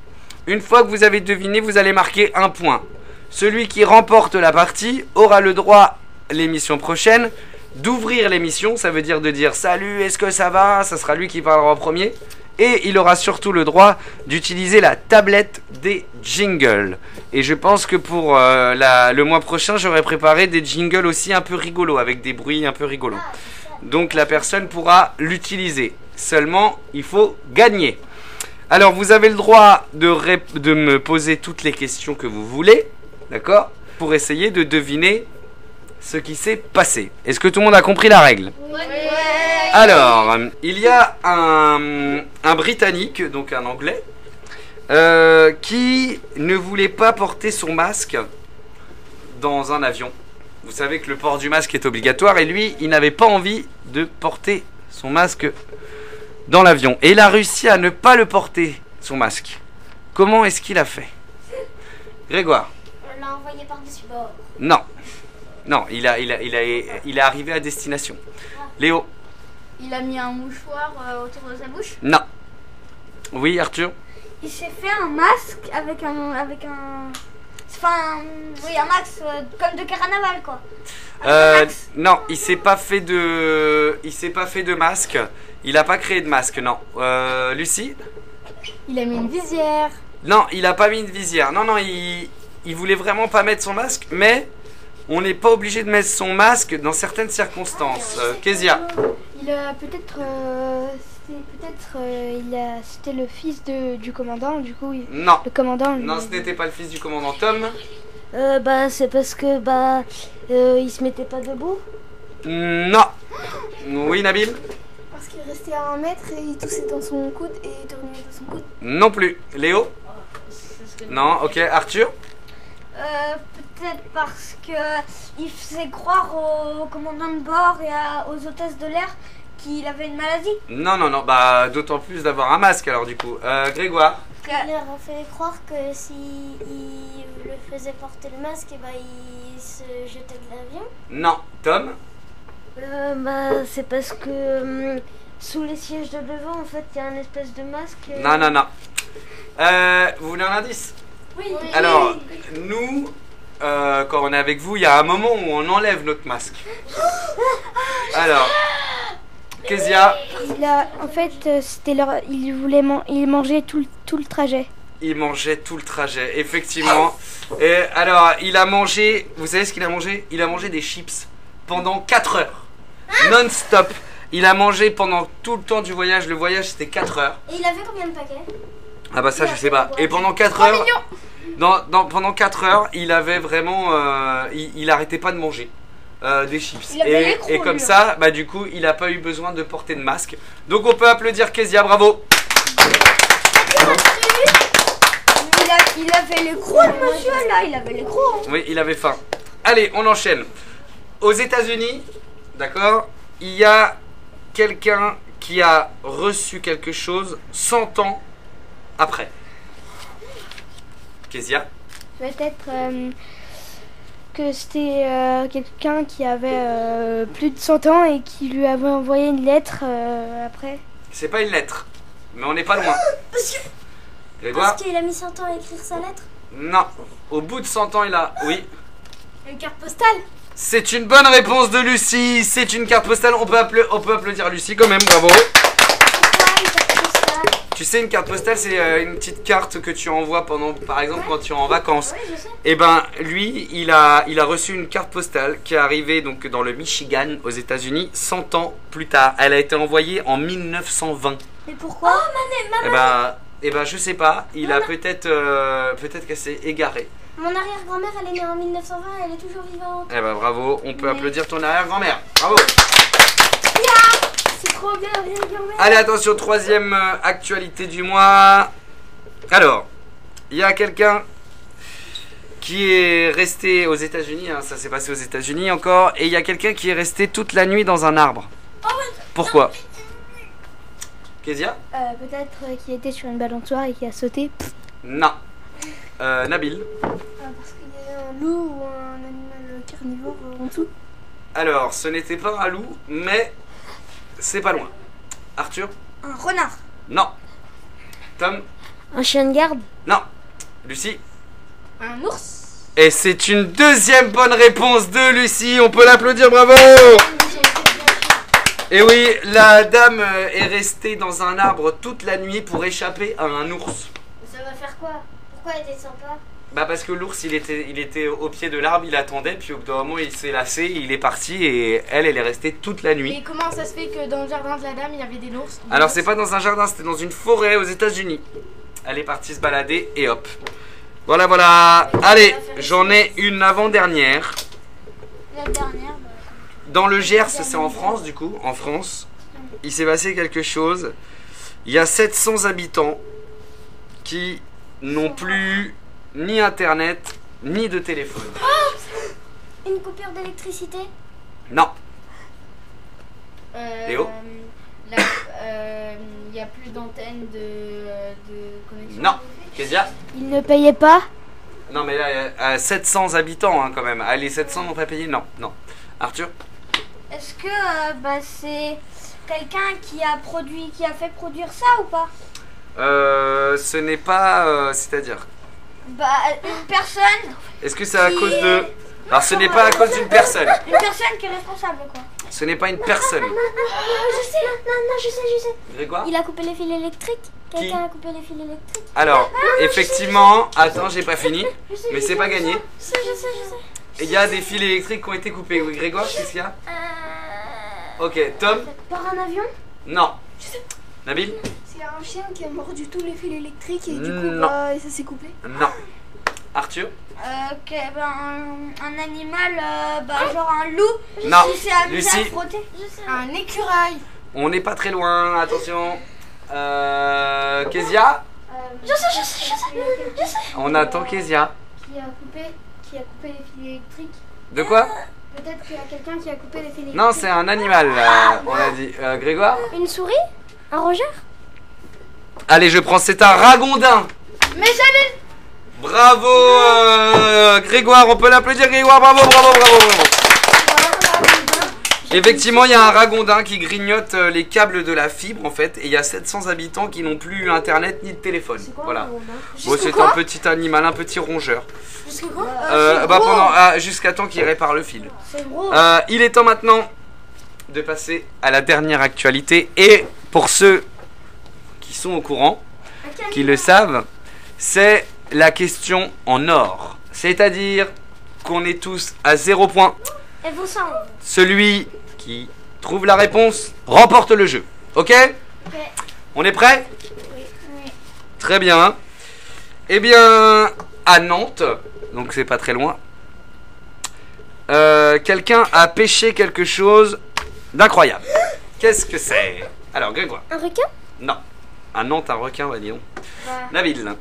Une fois que vous avez deviné, vous allez marquer un point. Celui qui remporte la partie aura le droit, l'émission prochaine, d'ouvrir l'émission. Ça veut dire de dire salut, est-ce que ça va? Ça sera lui qui parlera en premier. Et il aura surtout le droit d'utiliser la tablette des jingles. Et je pense que pour le mois prochain, j'aurai préparé des jingles aussi un peu rigolos, avec des bruits un peu rigolos. Donc la personne pourra l'utiliser. Seulement, il faut gagner. Alors, vous avez le droit de me poser toutes les questions que vous voulez, d'accord? Pour essayer de deviner ce qui s'est passé. Est-ce que tout le monde a compris la règle? Ouais. Alors, il y a un Britannique, donc un Anglais, qui ne voulait pas porter son masque dans un avion. Vous savez que le port du masque est obligatoire et lui, il n'avait pas envie de porter son masque dans l'avion. Et il a réussi à ne pas le porter, son masque. Comment est-ce qu'il a fait? Grégoire? On l'a envoyé par-dessus bord. Non. Non, il est arrivé à destination. Léo? Il a mis un mouchoir autour de sa bouche. Non. Oui, Arthur? Il s'est fait un masque avec un enfin, oui, un masque comme de carnaval, quoi. Non, il s'est pas fait de masque. Il a pas créé de masque, non. Lucie? Il a mis une visière. Non, il a pas mis de visière. Non, non, il voulait vraiment pas mettre son masque, mais on n'est pas obligé de mettre son masque dans certaines circonstances. Kezia? Il a peut-être, c'était le fils du commandant, du coup. Non. Le commandant. Non, ce n'était pas le fils du commandant. Tom? C'est parce que il se mettait pas debout. Non. Oui, Nabil? Parce qu'il restait à 1 mètre et il toussait dans son coude et il tournait dans son coude. Non plus. Léo? Non, ok. Arthur? Peut-être parce que il faisait croire au commandant de bord et aux hôtesses de l'air qu'il avait une maladie. Non, non, non. Bah, d'autant plus d'avoir un masque alors du coup. Grégoire? Il leur a fait croire que si il le faisait porter le masque, et il se jetait de l'avion. Non. Tom? C'est parce que sous les sièges de devant, en fait, il y a un espèce de masque. Non, non, non. Vous voulez un indice? Oui. Alors, nous, quand on est avec vous, il y a un moment où on enlève notre masque. Alors, Kezia? En fait, il mangeait tout le trajet. Il mangeait tout le trajet, effectivement. Et alors, il a mangé, vous savez ce qu'il a mangé? Il a mangé des chips pendant 4 heures. Non-stop. Il a mangé pendant tout le temps du voyage. Le voyage, c'était 4 heures. Et il avait combien de paquets? Ah bah ça, je sais pas. Et pendant 4 heures... pendant 4 heures, il avait vraiment... il arrêtait pas de manger des chips. Et comme ça, bah du coup, il a pas eu besoin de porter de masque. Donc on peut applaudir Kezia, bravo. Il avait les crocs, le monsieur, là. Il avait les crocs. Oui, il avait faim. Allez, on enchaîne. Aux États-Unis, d'accord, il y a quelqu'un qui a reçu quelque chose 100 ans après. Kezia? Peut-être que c'était quelqu'un qui avait plus de 100 ans et qui lui avait envoyé une lettre après. C'est pas une lettre, mais on n'est pas loin. Parce qu'il a mis 100 ans à écrire sa lettre? Non. Au bout de 100 ans, il a... Oui. Une carte postale? C'est une bonne réponse de Lucie. C'est une carte postale. On peut applaudir Lucie quand même. Bravo. Tu sais, une carte postale, c'est une petite carte que tu envoies par exemple, quand tu es en vacances. Oui, je sais. Et ben, lui, il a reçu une carte postale qui est arrivée donc dans le Michigan, aux États-Unis, 100 ans plus tard. Elle a été envoyée en 1920. Mais pourquoi? Eh ben, je sais pas. Il a peut-être qu'elle s'est égarée. Mon arrière-grand-mère, elle est née en 1920, elle est toujours vivante. Eh ben, bravo. On peut applaudir ton arrière-grand-mère. Bravo. C'est trop bien, arrière-grand-mère. Allez, attention, troisième actualité du mois. Alors, il y a quelqu'un qui est resté aux États-Unis, hein, ça s'est passé aux États-Unis encore, et il y a quelqu'un qui est resté toute la nuit dans un arbre. Pourquoi? Kezia? Peut-être qu'il était sur une balançoire et qui a sauté. Non. Nabil? Parce qu'il y a un loup ou un animal carnivore en dessous. Alors, ce n'était pas un loup, mais c'est pas loin. Arthur? Un renard? Non. Tom? Un chien de garde? Non. Lucie? Un ours? Et c'est une deuxième bonne réponse de Lucie. On peut l'applaudir, bravo! Et oui, la dame est restée dans un arbre toute la nuit pour échapper à un ours. Ça va faire quoi? Pourquoi elle descend pas? Bah parce que l'ours il était au pied de l'arbre, il attendait, puis au bout d'un moment il s'est lassé, il est parti et elle est restée toute la nuit. Et comment ça se fait que dans le jardin de la dame il y avait des ours? Alors c'est pas dans un jardin, c'était dans une forêt aux États-Unis. Elle est partie se balader et hop. Voilà, voilà. Allez, j'en ai une avant-dernière. La dernière. Dans le Gers, c'est en France du coup, en France, il s'est passé quelque chose. Il y a 700 habitants qui n'ont plus ni internet, ni de téléphone. Une coupure d'électricité? Non. Léo? Il n'y a plus d'antenne de connexion. Non. Kezia? Il ne payait pas? Non mais là, 700 habitants hein, quand même. Allez, 700 n'ont pas payé? Non, non. Arthur? Est-ce que c'est quelqu'un qui a fait produire ça ou pas? Ce n'est pas... c'est-à-dire... Bah, une personne. Est-ce que c'est à cause de... Alors ce n'est pas à cause d'une personne. Une personne qui est responsable, quoi. Ce n'est pas une personne. Je sais, non, je sais. Grégoire? Il a coupé les fils électriques. Quelqu'un a coupé les fils électriques. Alors, effectivement... Attends, j'ai pas fini. Mais c'est pas gagné. Je sais. Il y a des fils électriques qui ont été coupés. Oui, Grégoire, qu'est-ce qu'il y a? Ok, Tom? Par un avion? Non. Nabil? C'est un chien qui a mordu tous les fils électriques et du coup, Non. ça s'est coupé. Non. Arthur? Ok, ben, un animal, genre un loup. Non. Qui s'est amusé à Lucie? frotter. Un écureuil. On n'est pas très loin, attention. Kezia? Je sais. On attend Kezia. Qui a coupé les fils électriques. De quoi? Peut-être qu'il y a quelqu'un qui a coupé les fils électriques. Non, c'est un animal, on a dit. Grégoire? Une souris? Un rongeur? Allez, je prends, c'est un ragondin. Mais j'avais. Bravo Grégoire, on peut l'applaudir Grégoire, bravo. Effectivement, il y a un ragondin qui grignote les câbles de la fibre en fait, et il y a 700 habitants qui n'ont plus internet ni de téléphone. Voilà. Bon, c'est un petit animal, un petit rongeur. Jusqu'à quoi? Jusqu'à temps qu'il répare le fil. C'est gros. Il est temps maintenant de passer à la dernière actualité, et pour ceux qui sont au courant, qui le savent, c'est la question en or. C'est-à-dire qu'on est tous à 0 point. Et vous sentez? Celui qui trouve la réponse remporte le jeu. Ok? On est prêt? Oui. Très bien. Eh bien, à Nantes, donc c'est pas très loin, quelqu'un a pêché quelque chose d'incroyable. Qu'est-ce que c'est? Alors, Grégoire. Un requin? Non. À Nantes, un requin, va dire. Nabil.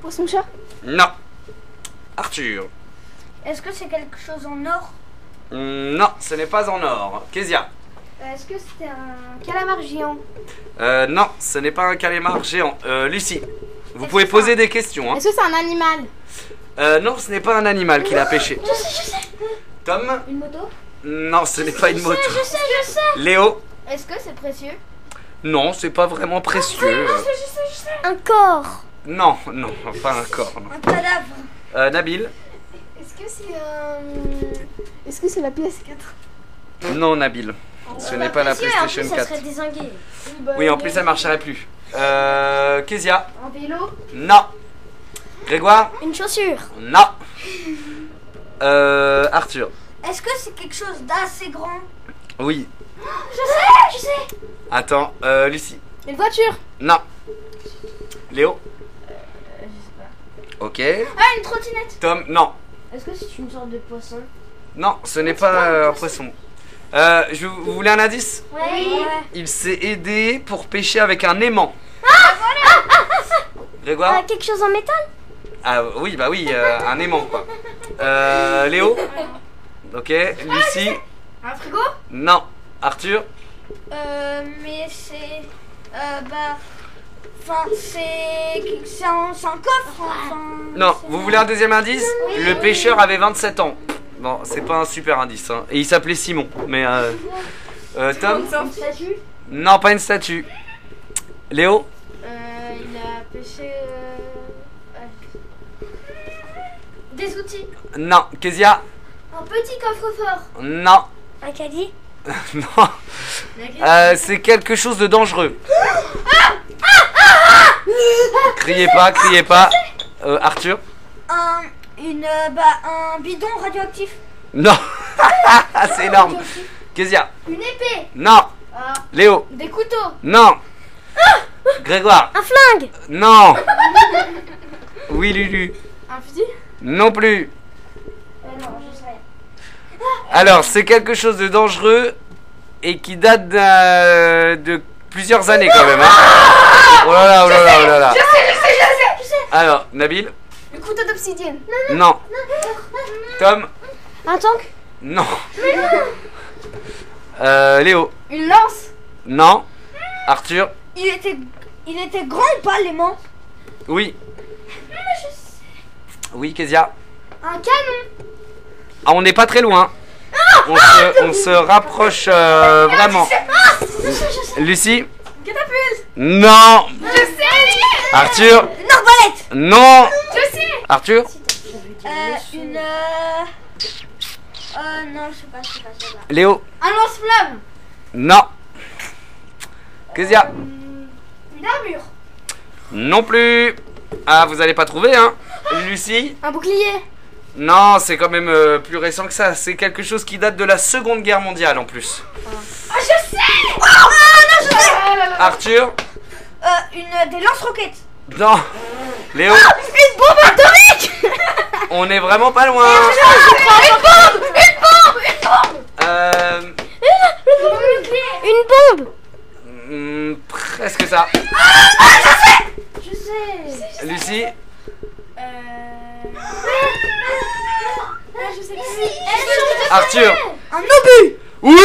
Poisson-chat. Non. Arthur. Est-ce que c'est quelque chose en or? Non, ce n'est pas en or. Kezia. Est-ce que c'était un calamar géant? Non, ce n'est pas un calamar géant. Lucie, vous pouvez poser des questions. Hein. Est-ce que c'est un animal? Non, ce n'est pas un animal qui l'a pêché. Je sais. Tom? Une moto? Non, ce n'est pas une moto. Je sais. Léo? Est-ce que c'est précieux? Non, c'est pas vraiment précieux. Un corps. Non, pas un corps. Non. Un cadavre. Nabil? Est-ce que c'est la PS4? Non, Nabil. Ce n'est pas la PlayStation Ça 4. serait dézingué. Oui, en plus, ça marcherait plus. Kezia? Un vélo? Non. Grégoire? Une chaussure. Non. Arthur? Est-ce que c'est quelque chose d'assez grand? Oui. Je sais. Attends, Lucie? Une voiture? Non. Léo? Je sais pas. Ok. Ah, une trottinette. Tom? Non. Est-ce que c'est une sorte de poisson? Non, ce n'est pas un poisson. Vous voulez un indice? Oui. Il s'est aidé pour pêcher avec un aimant. Grégoire? Quelque chose en métal? Ah oui, bah oui, un aimant quoi. Léo? Ok. Lucie? Un frigo? Non. Arthur? Mais c'est. Enfin, c'est un coffre. Enfin, Non. Vous voulez un deuxième indice? Le pêcheur avait 27 ans. Bon, c'est pas un super indice. Hein. Et il s'appelait Simon. Mais Tom? Une statue? Non, pas une statue. Léo? Il a pêché des outils. Non. Kezia? Un petit coffre-fort. Non. Un caddie? Non. C'est quelque chose de dangereux. Criez pas. Arthur? un bidon radioactif. Non. C'est énorme. Kezia? Une épée. Non. Léo? Des couteaux. Non. Grégoire? Un flingue? Non. Oui, Lulu? Un fusil. Non plus. Non, je sais rien. Alors, c'est quelque chose de dangereux et qui date de plusieurs années quand même. Hein. Oh là là. Je sais. Alors, Nabil? Le couteau d'obsidienne. Non. Tom? Un tank? Non. Léo? Une lance. Non. Arthur? Il était grand ou pas, l'aimant? Oui. Oui, Kezia? Un canon. Ah, on n'est pas très loin. On se rapproche vraiment. Lucie? Catapulte. Non. Je sais. Arthur? Une arbalète. Non. Je sais. Arthur? Une... non, je sais pas. Léo? Un lance-flamme. Non. Kezia? Une armure. Non plus. Ah, vous allez pas trouver, hein? Lucie? Un bouclier. Non, c'est quand même plus récent que ça. C'est quelque chose qui date de la Seconde Guerre mondiale en plus. Ah, je sais. Ah, non, je sais. Arthur? Des lance-roquettes. Non. Léo? Une bombe atomique. On est vraiment pas loin. Une bombe. Presque ça. Je sais. Lucie? Je sais plus. Arthur? Un obus. Oui,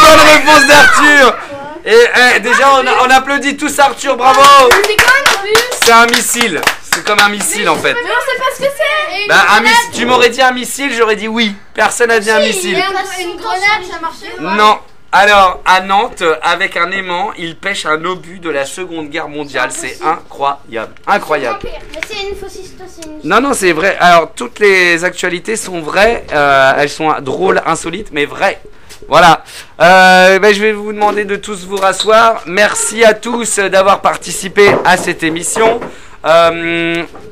bonne réponse d'Arthur. Et déjà on applaudit tous Arthur, bravo. C'est quoi en plus? C'est un missile. C'est comme un missile en fait. Mais on sait pas ce que c'est. Bah, tu m'aurais dit un missile, j'aurais dit oui. Personne n'a dit un missile. Une grenade, ça marchait pas. Non. Alors, à Nantes, avec un aimant, ils pêchent un obus de la Seconde Guerre mondiale. C'est incroyable. Incroyable. Mais c'est une fausse histoire, c'est une... Non, c'est vrai. Alors, toutes les actualités sont vraies. Elles sont drôles, insolites, mais vraies. Voilà. Je vais vous demander de tous vous rasseoir. Merci à tous d'avoir participé à cette émission.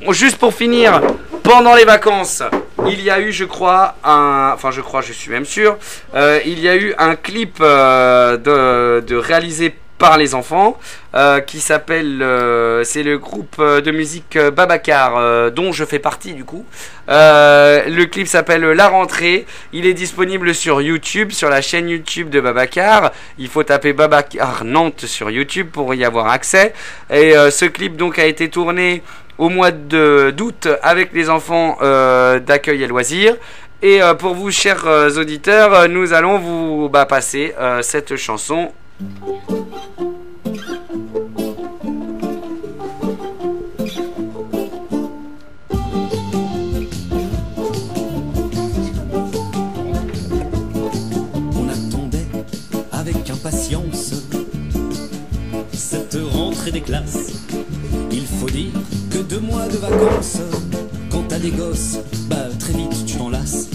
Juste pour finir, pendant les vacances, il y a eu, je suis même sûr, il y a eu un clip réalisé par les enfants qui s'appelle, c'est le groupe de musique Babacar dont je fais partie du coup. Le clip s'appelle La Rentrée. Il est disponible sur YouTube, sur la chaîne YouTube de Babacar. Il faut taper Babacar Nantes sur YouTube pour y avoir accès. Et ce clip donc a été tourné au mois d'août avec les enfants d'accueil et loisirs. Et pour vous, chers auditeurs, nous allons vous passer cette chanson. On attendait avec impatience cette rentrée des classes. Il faut dire que 2 mois de vacances, quand t'as des gosses, très vite tu t'en lasses.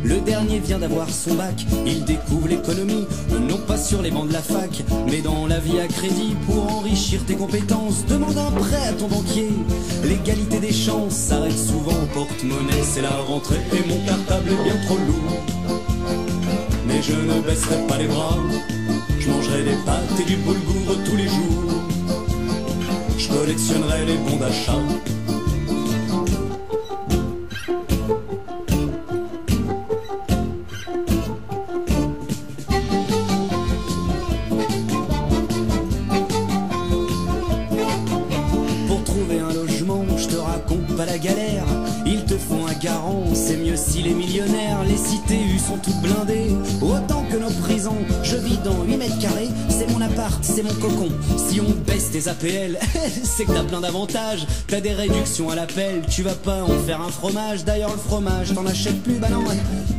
Le dernier vient d'avoir son bac, il découvre l'économie, non pas sur les bancs de la fac, mais dans la vie à crédit. Pour enrichir tes compétences, demande un prêt à ton banquier. L'égalité des chances s'arrête souvent au porte-monnaie. C'est la rentrée et mon cartable est bien trop lourd, mais je ne baisserai pas les bras. Je mangerai des pâtes et du boulgour tous les jours. Je collectionnerai les bons d'achat. Pas la galère, ils te font un garant, c'est mieux s'il est millionnaire. Les cités U sont toutes blindées, autant que nos prisons. Je vis dans 8 mètres carrés, c'est mon appart, c'est mon cocon. Si on baisse tes APL, c'est que t'as plein d'avantages. T'as des réductions à l'appel, tu vas pas en faire un fromage. D'ailleurs le fromage, t'en achètes plus, bah non,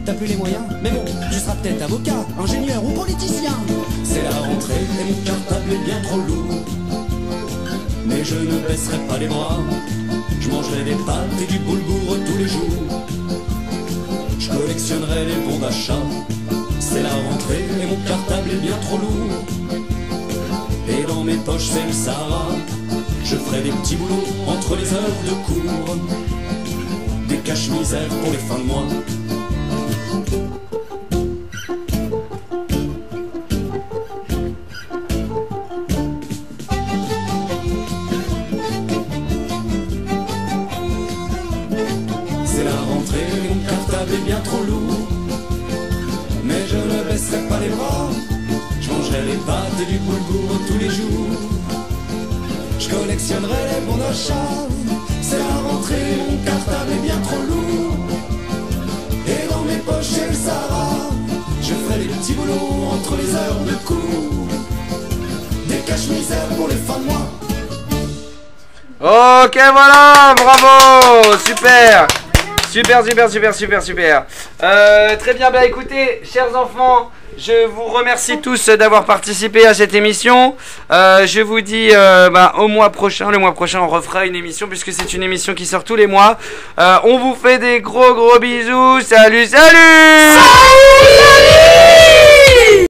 t'as plus les moyens. Mais bon, tu seras peut-être avocat, ingénieur ou politicien. C'est la rentrée et mon cartable est bien trop lourd, mais je ne baisserai pas les bras. Je mangerai des pâtes et du boulgour tous les jours. Je collectionnerai les bons d'achat. C'est la rentrée et mon cartable est bien trop lourd, et dans mes poches c'est le Sahara. Je ferai des petits boulots entre les heures de cours, des cache-misères pour les fins de mois. Bien trop lourd, mais je ne baisserai pas les bras. Je mangerai les pâtes et du boulgour tous les jours. Je collectionnerai les bons d'achat. C'est la rentrée, mon cartable est bien trop lourd, et dans mes poches j'ai le Sahara. Je ferai des petits boulots entre les heures de cours, des cache-misères pour les fins de mois. Ok, voilà, bravo, super. Super. Très bien, bah écoutez, chers enfants, je vous remercie tous d'avoir participé à cette émission. Je vous dis au mois prochain. Le mois prochain, on refera une émission puisque c'est une émission qui sort tous les mois. On vous fait des gros bisous. Salut.